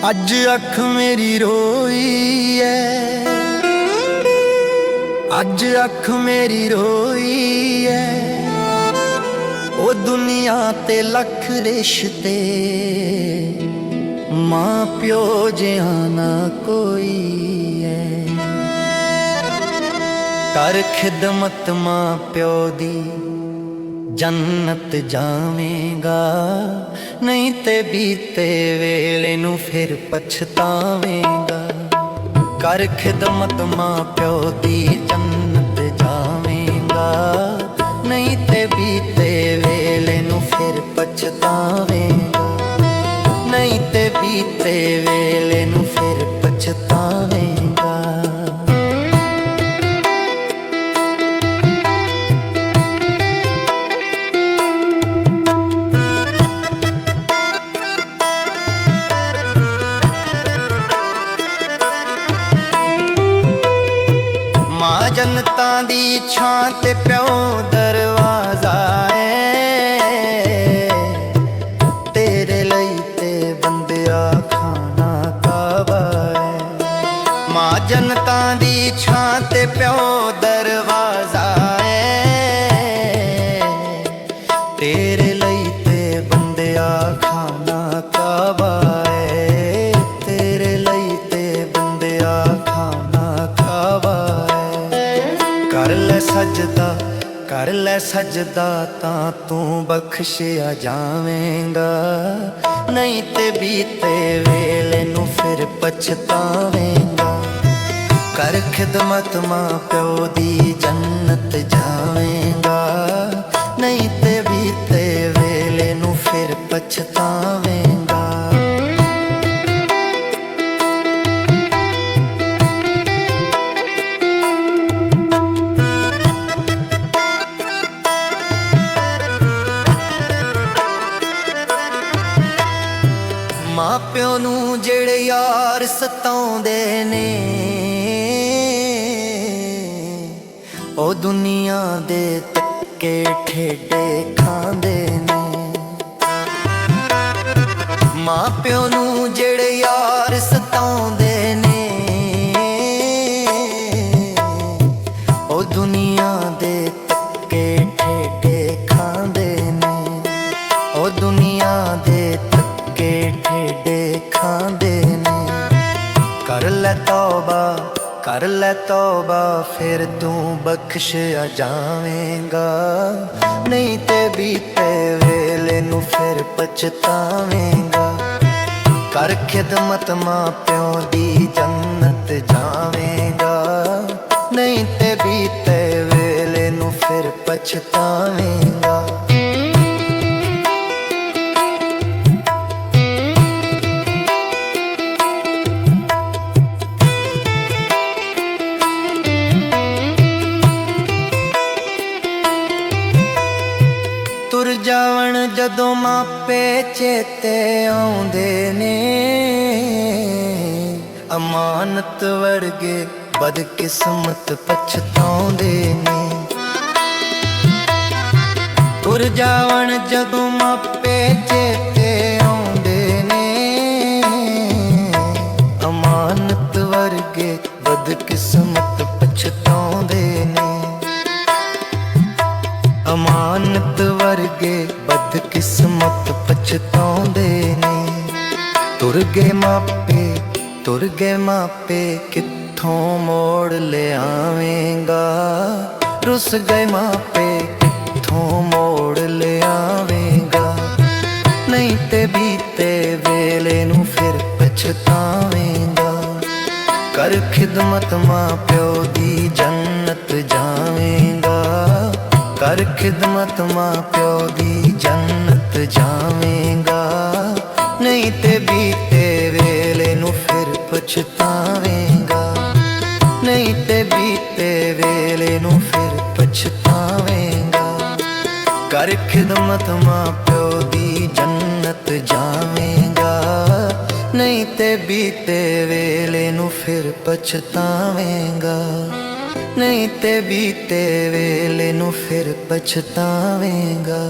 अज अख मेरी रोई है, अज अख मेरी रोई है। ओ दुनिया ते लख रिश्ते, मां प्यो जिहा ना कोई है। कर खिदमत मां प्यो दी, जन्नत जावेगा। नहीं ते बीते वेले नू फिर पछतावेगा। कर खिदमत मां प्यो दी, जन्नत जावेगा। नहीं ते बीते वेले नू फिर पछतावेगा। नहीं ते बीते वेले नू फिर पछतावेगा। जन्नतां दी छां ते प्यो दरवाजा है। तेरे लई ते बंदिया खाना काबा है। मां जन्नतां दी छां ते प्यो दरवाजा है। तेरे लई ते बंदिया खाना काबा है। तेरे लई ते बंदिया खाना काबा है। कर ले सजदा, कर ले सजदा, तां तू बख्शिया जावेंगा। नहीं ते बीते वेले नू फिर पछतावेंगा। कर खिदमत मां प्यो दी, जन्नत जावेंगा। नहीं ते बीते वेले नू फिर पछतावेंगा। मां प्यो नू जेड़े यार सताउंदे ने, ओ दुनिया दे तक्के ठेडे खांदे ने। मां प्यो नू जेड़े यार सताउंदे ने, ओ दुनिया दे तक्के ठेडे खांदे ने। ओ दुनिया दे के ठेडे खांदे ने। कर ले तौबा, कर ले तौबा, फिर तू बख्शिया जावेंगा। नहीं ते बीते वेले नू फिर पछतावेंगा। कर खिदमत मां प्यो दी, जन्नत जावेंगा। नहीं ते बीते वेले नू फिर पछतावेंगा। तुर जावण जदों मापे चेते आउंदे ने। अमानत वर्गे बदकिस्मत पछताउंदे ने। तुर जावण जदों मापे चेते आउंदे ने। अमानत वर्गे बदकिस्मत पछताउंदे ने। अमानत वर्गे बदकिस्मत पछताउंदे ने। तुर गए मापे, तुर गए मापे, कित्थों मोड़ ले आवेंगा। रुस गए मापे, कित्थों मोड़ ले आवेंगा। नहीं ते बीते वेले नू फिर पछतावेंगा। कर खिदमत मां प्यो दी, जन्नत जावेंगा। कर खिदमत मां प्यो दी, जन्नत जावेंगा। नहीं ते बीते वेले नू फिर पछतावेंगा। नहीं ते बीते वेले नू फिर पछतावेंगा। कर खिदमत मां प्यो दी, जन्नत जावेंगा। नहीं ते बीते वेले नू फिर पछतावेंगा। नहीं ते बीते वेले नू फिर पछतावेंगा।